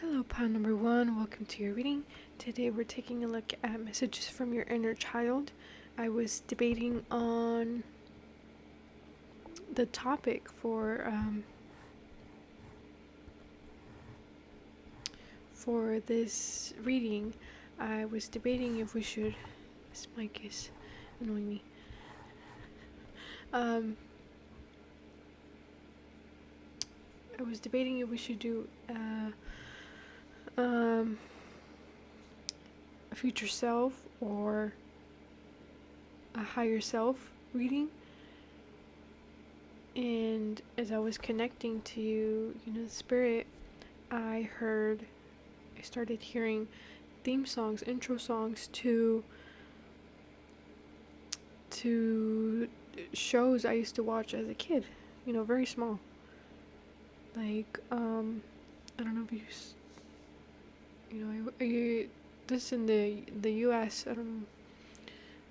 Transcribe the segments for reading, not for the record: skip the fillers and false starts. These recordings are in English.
Hello, pile number one. Welcome to your reading. Today we're taking a look at messages from your inner child. I was debating on the topic for this reading. I was debating if we should. This mic is annoying me. I was debating if we should do a future self or a higher self reading. And as I was connecting to, the spirit, I started hearing theme songs, intro songs to shows I used to watch as a kid, very small. Like, I don't know if this in the US, I don't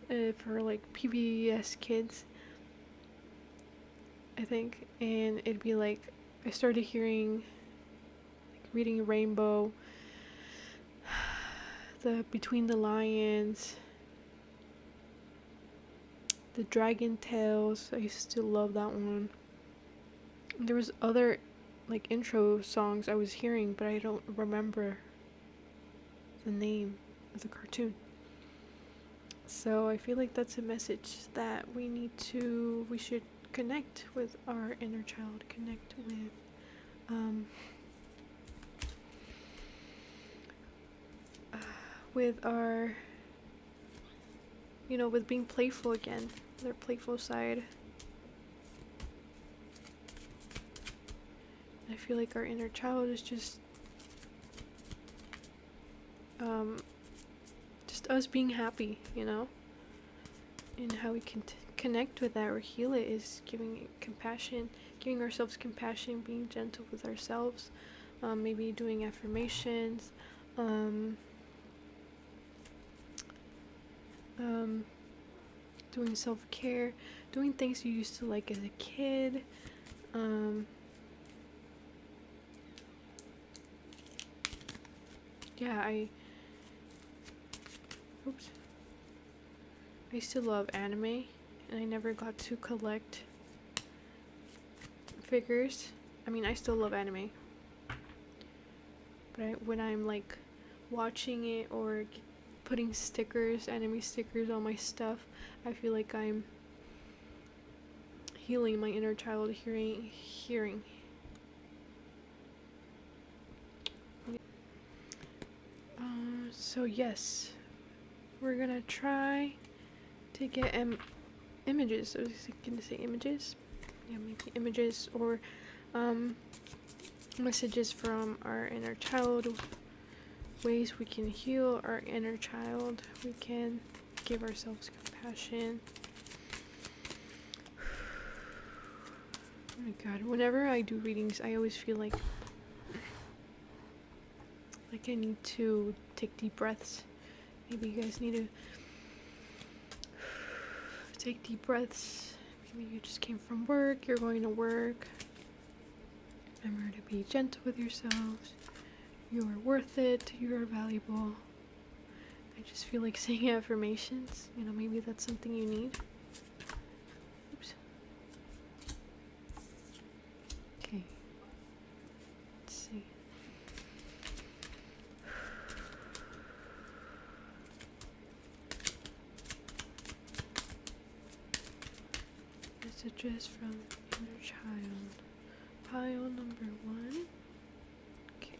know, for like PBS kids, I think, and it'd be like, I started hearing, like, Reading a Rainbow, the Between the Lions, the Dragon Tales. I used to love that one. There was other like intro songs I was hearing, but I don't remember the name of the cartoon. So I feel like that's a message that we should connect with our inner child, connect with our, with being playful again, their playful side. I feel like our inner child is just us being happy, and how we can connect with that or heal it is giving ourselves compassion, being gentle with ourselves, maybe doing affirmations, doing self-care, doing things you used to like as a kid, I used to love anime, and I never got to collect figures. I mean, I still love anime, but when I'm like watching it or putting anime stickers on my stuff, I feel like I'm healing my inner child, hearing. So yes, we're gonna try to get images. I was gonna say images. Yeah, maybe images or messages from our inner child, ways we can heal our inner child, we can give ourselves compassion. Oh my god, whenever I do readings, I always feel like I need to take deep breaths. Maybe you guys need to take deep breaths. Maybe you just came from work, you're going to work. Remember to be gentle with yourselves. You are worth it. You are valuable. I just feel like saying affirmations. Maybe that's something you need. Oops. Okay. Let's see. Messages from inner child. Pile number one. Okay,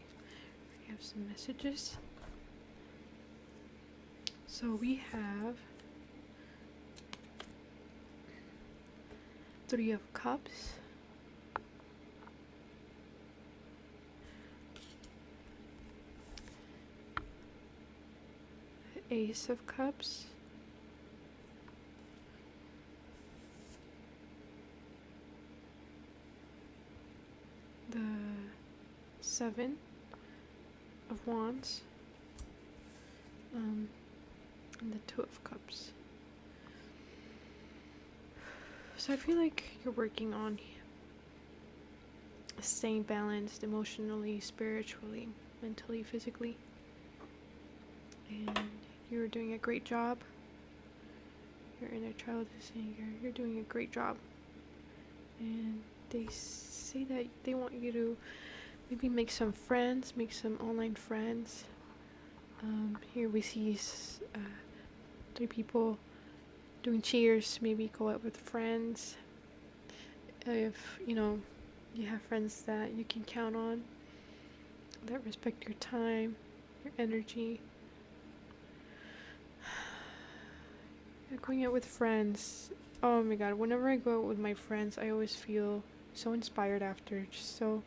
we have some messages. So we have Three of Cups, Ace of Cups, the Seven of Wands, and the Two of Cups. So I feel like you're working on staying balanced emotionally, spiritually. mentally, physically. And you're doing a great job. Your inner child is saying you're doing a great job. And they say that they want you to maybe make some friends, make some online friends. Here we see 3 people doing cheers. Maybe go out with friends. If you have friends that you can count on, that respect your time, your energy. Going out with friends. Oh my god, whenever I go out with my friends, I always feel so inspired after. Just so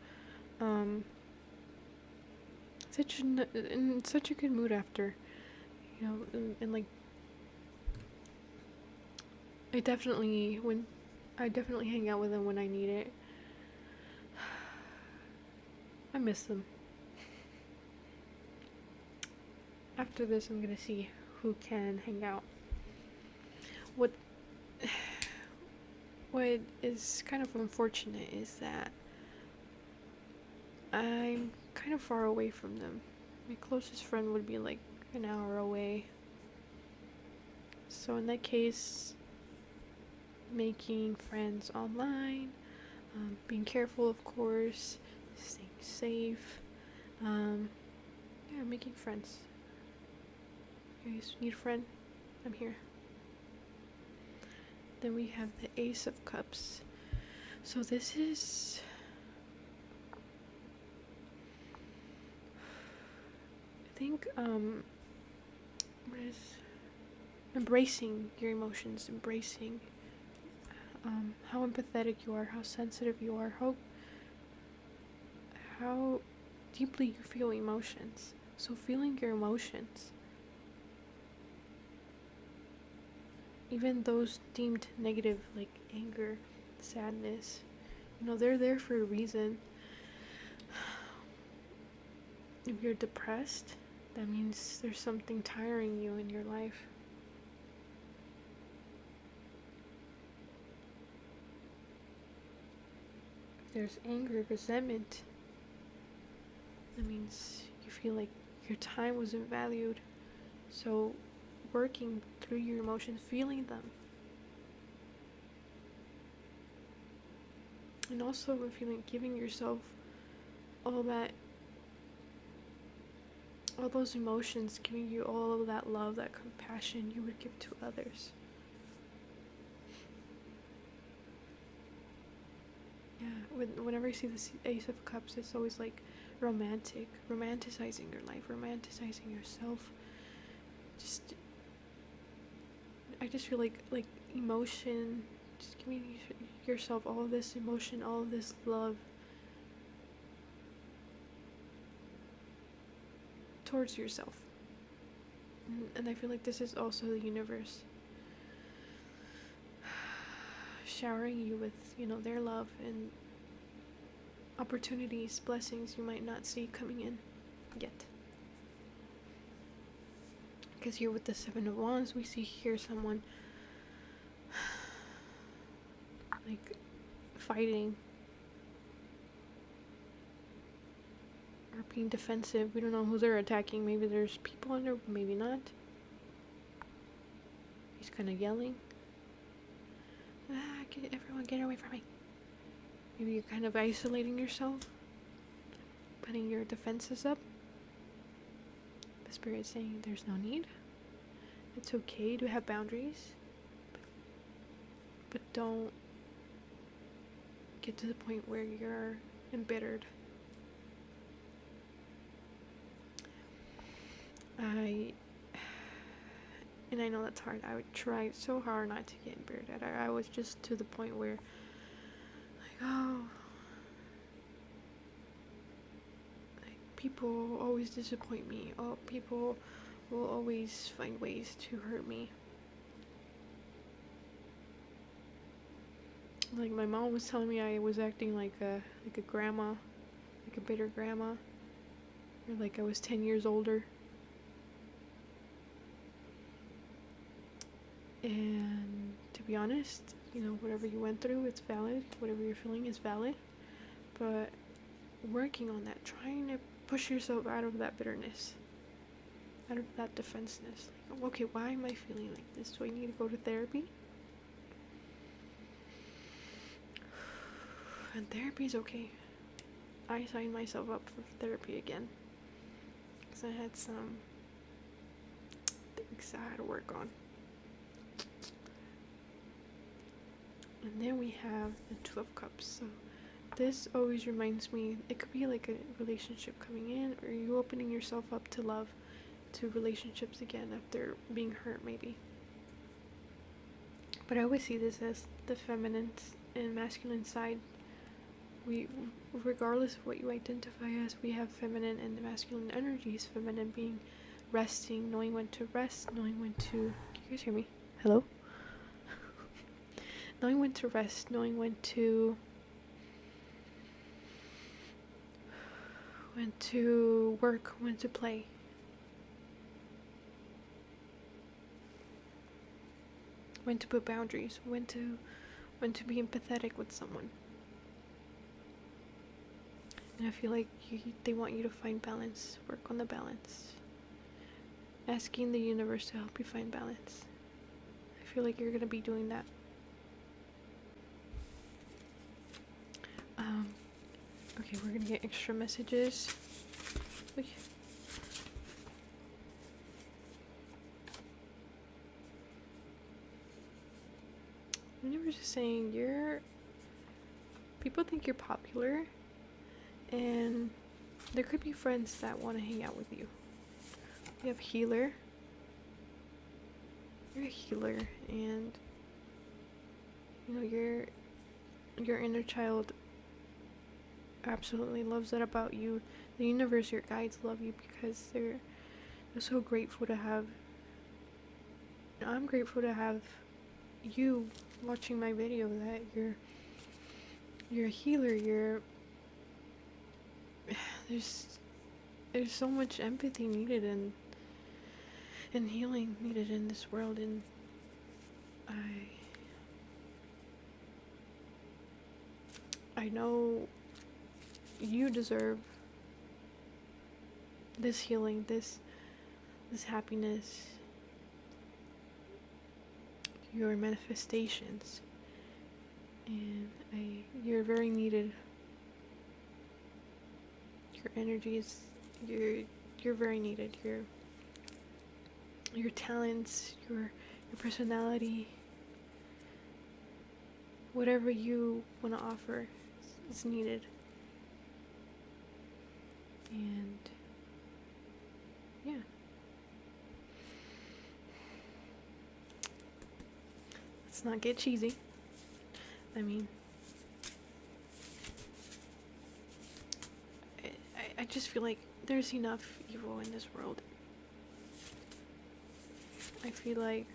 in such a good mood after. And like I definitely hang out with them when I need it. I miss them. After this, I'm gonna see who can hang out. What is kind of unfortunate is that I'm kind of far away from them. My closest friend would be like an hour away. So in that case, making friends online, being careful, of course, staying safe, making friends. You guys need a friend? I'm here. Then we have the Ace of Cups. So this is I think what is embracing your emotions, embracing how empathetic you are, how sensitive you are, how deeply you feel emotions. So feeling your emotions, even those deemed negative, like anger, sadness, they're there for a reason. If you're depressed, that means there's something tiring you in your life. If there's anger, resentment, that means you feel like your time wasn't valued. So working through your emotions, feeling them. And also giving yourself all those emotions, giving you all of that love, that compassion you would give to others. Yeah, whenever I see this Ace of Cups, it's always like romanticizing your life, romanticizing yourself. I just feel like emotion, just giving yourself all of this emotion, all of this love towards yourself. And I feel like this is also the universe showering you with, their love and opportunities, blessings you might not see coming in yet. Because here with the Seven of Wands, we see here someone like fighting or being defensive. We don't know who they're attacking. Maybe there's people in there, maybe not. He's kind of yelling. Everyone get away from me. Maybe you're kind of isolating yourself, putting your defenses up. The Spirit's saying there's no need. It's okay to have boundaries, but don't get to the point where you're embittered. And I know that's hard. I would try so hard not to get embittered. I was just to the point where, people always disappoint me. Oh, people will always find ways to hurt me. Like my mom was telling me I was acting like a grandma, like a bitter grandma, or like I was 10 years older. And to be honest, whatever you went through, it's valid. Whatever you're feeling is valid. But working on that, trying to push yourself out of that bitterness, out of that defenseness. Like, okay, why am I feeling like this? Do I need to go to therapy? And therapy's okay. I signed myself up for therapy again because I had some things I had to work on. And then we have the Two of Cups. So this always reminds me, it could be like a relationship coming in, or you opening yourself up to love, to relationships again after being hurt maybe. But I always see this as the feminine and masculine side. We, regardless of what you identify as, we have feminine and the masculine energies. Feminine being resting, knowing when to rest, knowing when to, can you guys hear me? Hello? Knowing when to rest, knowing when to work, when to play. When to put boundaries, when to be empathetic with someone. And I feel like they want you to find balance, work on the balance. Asking the universe to help you find balance. I feel like you're gonna be doing that. Okay, we're gonna get extra messages. Oy. The universe is saying people think you're popular, and there could be friends that want to hang out with you. We have healer. You're a healer, and you know your inner child absolutely loves that about you. The universe, your guides love you because they're so grateful to have. I'm grateful to have you watching my video. That you're a healer. There's so much empathy needed and healing needed in this world, and I know you deserve this healing, this happiness, your manifestations, and you're very needed. Your energy is you're very needed. Your talents, your personality, whatever you want to offer is needed. And yeah. Let's not get cheesy. I mean, I just feel like there's enough evil in this world. I feel like,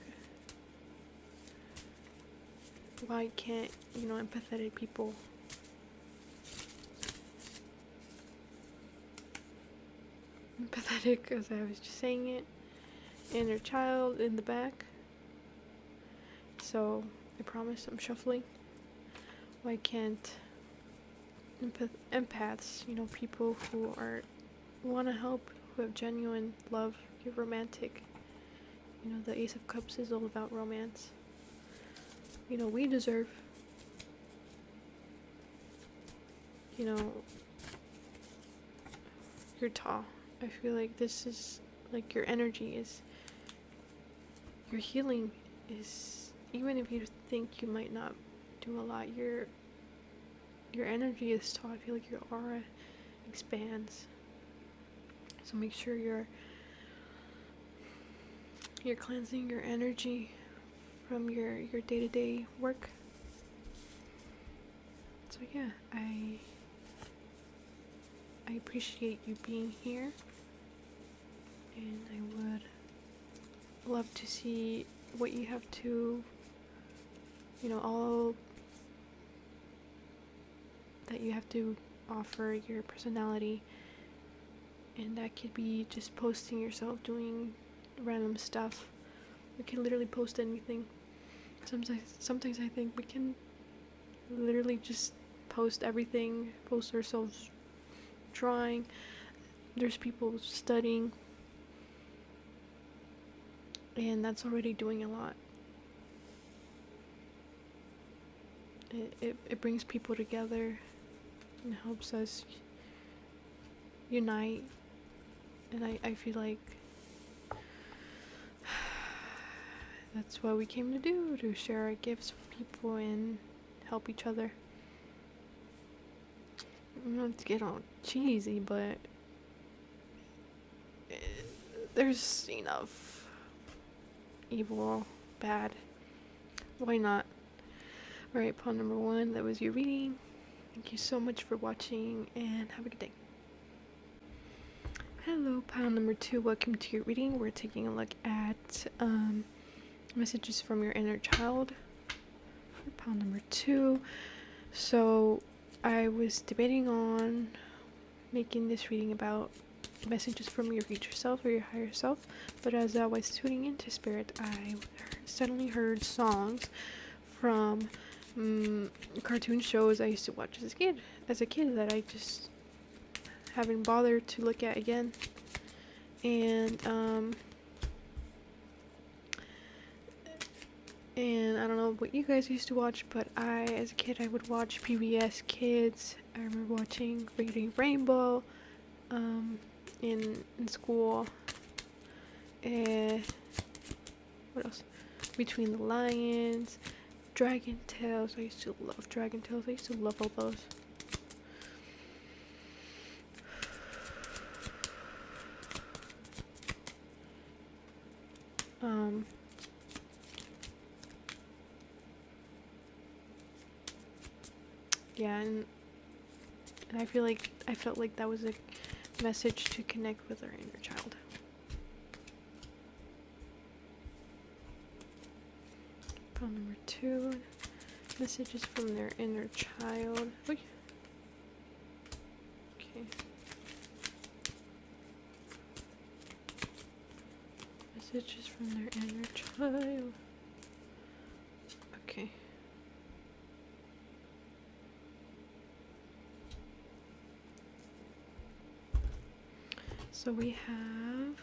why can't, empathetic people empathetic, as I was just saying it, inner child in the back. So I promise I'm shuffling. Why can't empaths, people who want to help, who have genuine love, you're romantic. The Ace of Cups is all about romance. We deserve, you're tall. I feel like this is, like, your energy is, your healing is, even if you think you might not do a lot, your energy is tall. I feel like your aura expands. So make sure you're cleansing your energy from your day-to-day work. So yeah, I appreciate you being here, and I would love to see what you have to, all that you have to offer, your personality. And that could be just posting yourself doing random stuff. We can literally post anything. Sometimes I think we can literally just post everything, post ourselves drawing, there's people studying, and that's already doing a lot. It brings people together and helps us unite, and I feel like that's what we came to do, to share our gifts with people and help each other. Not to get all cheesy, but there's enough evil, bad. Why not? Alright, poem number 1, that was your reading. Thank you so much for watching, and have a good day. Hello, poem number 2, welcome to your reading. We're taking a look at messages from your inner child. Poem number 2. So I was debating on making this reading about messages from your future self or your higher self, but as I was tuning into spirit, I suddenly heard songs from cartoon shows I used to watch as a kid that I just haven't bothered to look at again. And I don't know what you guys used to watch, but as a kid, I would watch PBS Kids. I remember watching Reading Rainbow in school. What else? Between the Lions, Dragon Tales. I used to love Dragon Tales. I used to love all those. Yeah, and I felt like that was a message to connect with our inner child. Poem number 2, messages from their inner child. Oy. Okay. Messages from their inner child. Okay. So we have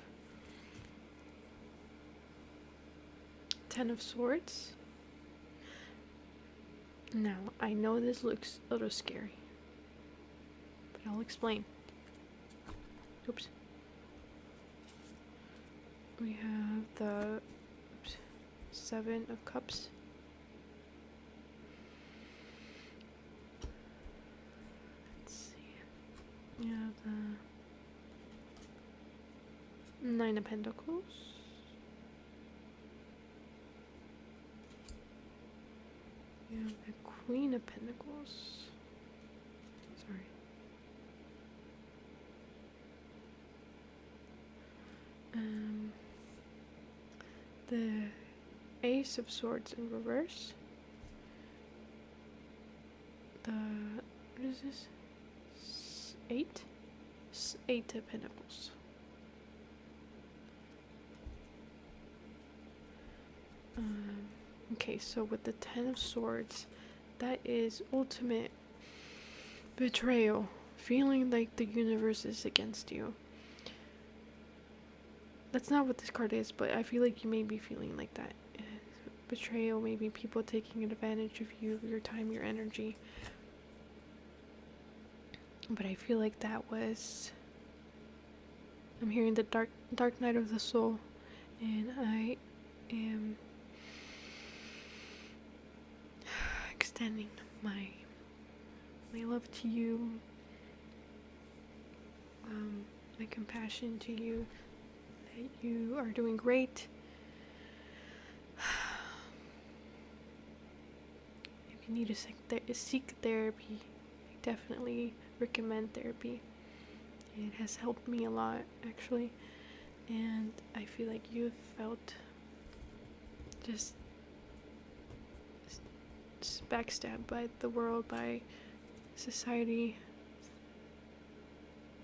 10 of Swords. Now, I know this looks a little scary, but I'll explain. Oops. We have the 7 of Cups. Let's see. We have the 9 of Pentacles. We have the Queen of Pentacles. Sorry. The Ace of Swords in reverse. What is this? 8? 8 of Pentacles. Okay, so with the 10 of Swords, that is ultimate betrayal. Feeling like the universe is against you. That's not what this card is, but I feel like you may be feeling like that. Betrayal, maybe people taking advantage of you, your time, your energy. But I feel like that was... I'm hearing the dark night of the soul, and I am extending my love to you, my compassion to you, that you are doing great. If you need to seek therapy, I definitely recommend therapy. It has helped me a lot, actually, and I feel like you've felt just backstabbed by the world, by society,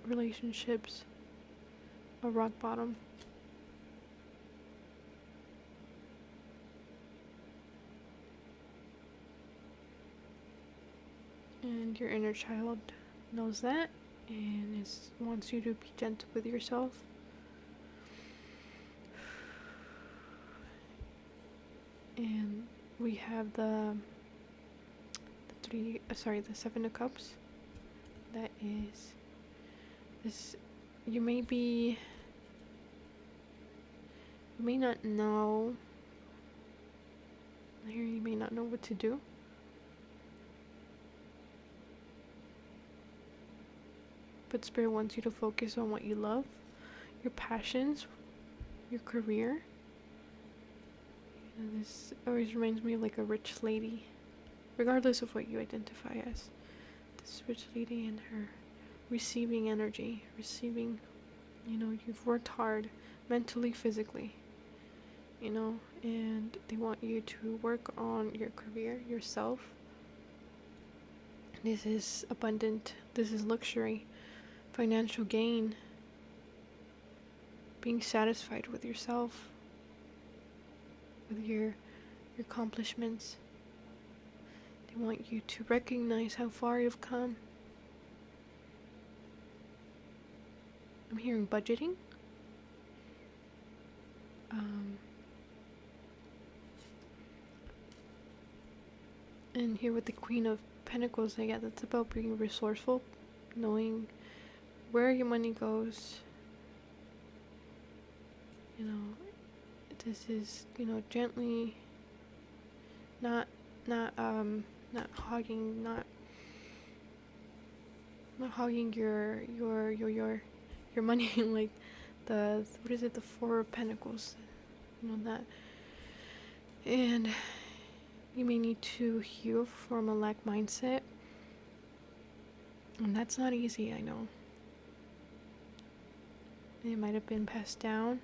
relationships, a rock bottom. And your inner child knows that, and it wants you to be gentle with yourself. And we have the the Seven of Cups. That is this. You may not know. Here, you may not know what to do. But Spirit wants you to focus on what you love, your passions, your career. And this always reminds me of like a rich lady, regardless of what you identify as. This rich lady and her receiving energy, you've worked hard mentally, physically, and they want you to work on your career, yourself. This is abundant, this is luxury, financial gain, being satisfied with yourself, with your accomplishments. They want you to recognize how far you've come. I'm hearing budgeting. And here with the Queen of Pentacles, that's about being resourceful, knowing where your money goes. This is, gently, not hogging, not hogging your money like the Four of Pentacles, that. And you may need to heal from a lack mindset, and that's not easy, I know. It might have been passed down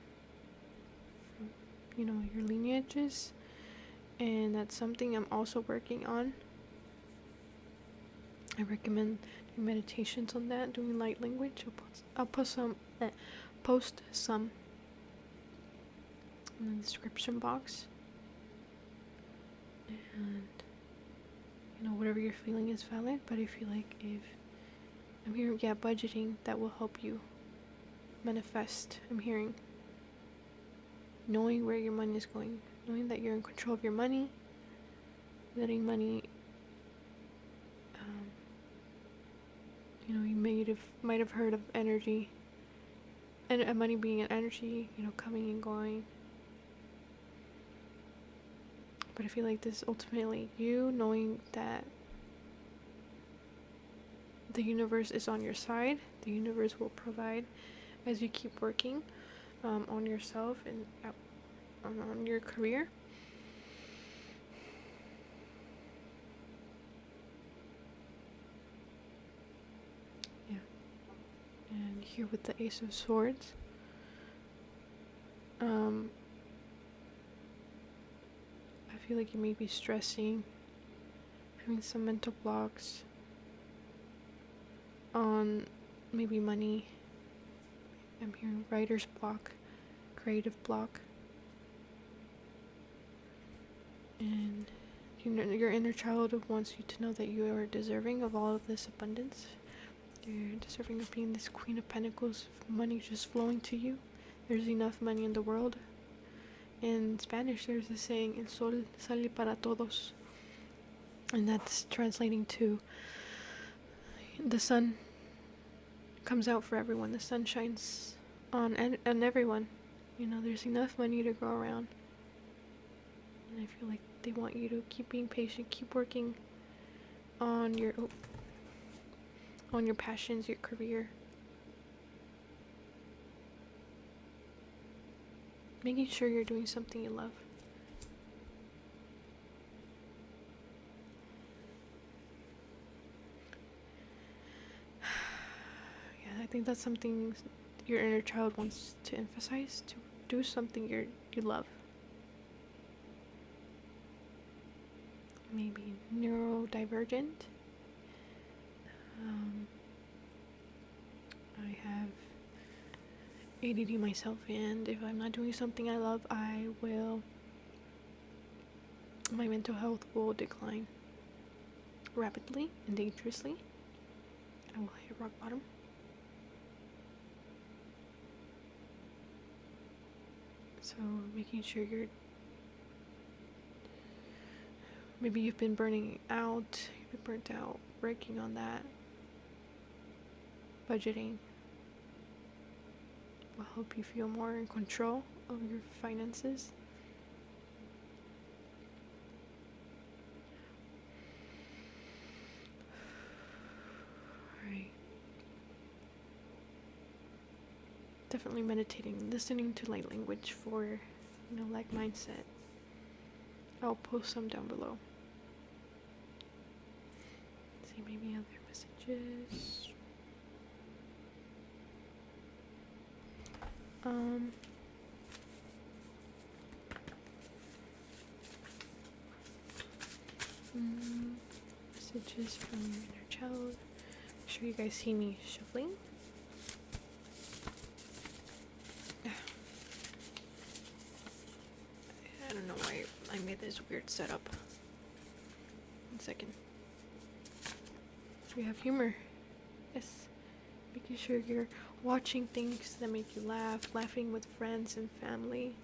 from, your lineages, and that's something I'm also working on. I recommend doing meditations on that, doing light language. I'll post some in the description box. And whatever you're feeling is valid, but I feel like if I'm hearing budgeting, that will help you manifest. I'm hearing knowing where your money is going, knowing that you're in control of your money, letting money you might have heard of energy, and money being an energy, coming and going. But I feel like this is ultimately you knowing that the universe is on your side. The universe will provide as you keep working on yourself and on your career. Yeah. And here with the Ace of Swords. I feel like you may be stressing, having some mental blocks on maybe money. I'm hearing writer's block, creative block. And your inner child wants you to know that you are deserving of all of this abundance. You're deserving of being this Queen of Pentacles, money just flowing to you. There's enough money in the world. In Spanish, there's a saying, el sol sale para todos. And that's translating to the sun comes out for everyone. The sun shines on everyone. There's enough money to go around. And I feel like they want you to keep being patient, keep working on your passions, your career. Making sure you're doing something you love. Yeah, I think that's something your inner child wants to emphasize, to do something you love. Maybe neurodivergent. I have ADD myself, and if I'm not doing something I love, my mental health will decline rapidly and dangerously. I will hit rock bottom. So making sure maybe you've been burnt out, working on that. Budgeting will help you feel more in control of your finances. Alright. Definitely meditating, listening to light language for, like mindset. I'll post some down below. Let's see, maybe other messages. Messages from your inner child. Make sure you guys see me shuffling. I don't know why I made this weird setup. 1 second. We have humor. Yes. Making sure you're watching things that make you laugh, laughing with friends and family.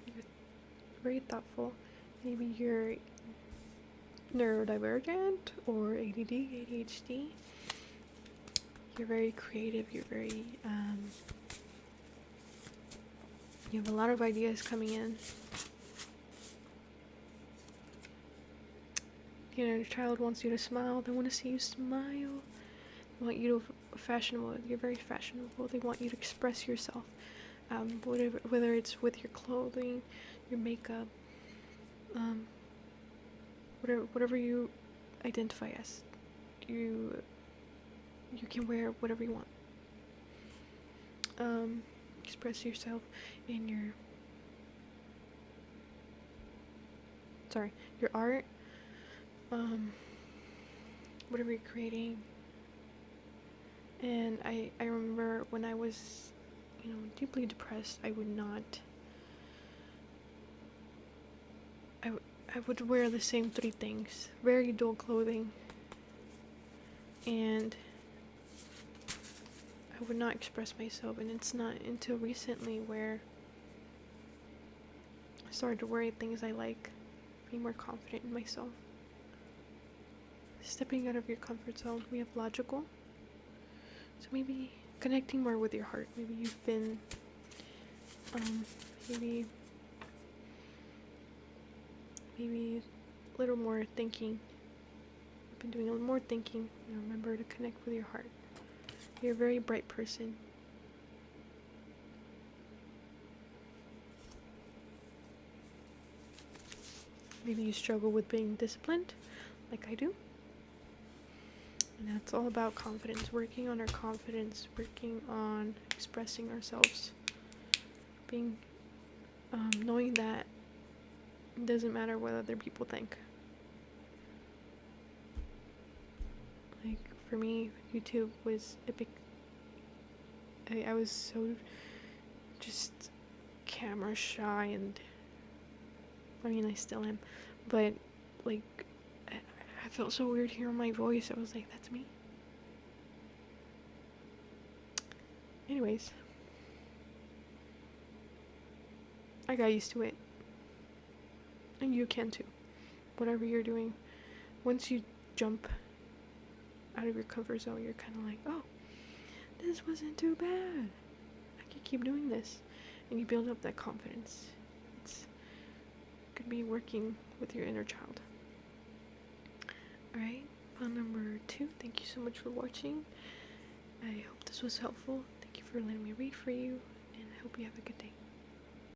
You're very thoughtful. Maybe you're neurodivergent or ADD, ADHD. You're very creative. You're very, you have a lot of ideas coming in. Your child wants you to smile. They want to see you smile. They want you to fashionable. You're very fashionable. They want you to express yourself. Whether it's with your clothing, your makeup, whatever you identify as, you can wear whatever you want. Express yourself in your art, whatever you're creating. And I remember when I was, deeply depressed, I would wear the same 3 things, very dull clothing, and I would not express myself. And it's not until recently where I started to wear things I like, be more confident in myself. Stepping out of your comfort zone. We have logical. So maybe connecting more with your heart. Maybe you've been, maybe a little more thinking. You've been doing a little more thinking. Remember to connect with your heart. You're a very bright person. Maybe you struggle with being disciplined, like I do. And that's all about confidence, working on our confidence, working on expressing ourselves, being, knowing that it doesn't matter what other people think. Like, for me, YouTube was a big, I was so just camera shy, and I still am, but like, I felt so weird hearing my voice. I was like, that's me. Anyways, I got used to it. And you can too. Whatever you're doing, once you jump out of your comfort zone, you're kind of like, oh, this wasn't too bad. I can keep doing this. And you build up that confidence. It could be working with your inner child. Alright, file number 2. Thank you so much for watching. I hope this was helpful. Thank you for letting me read for you, and I hope you have a good day.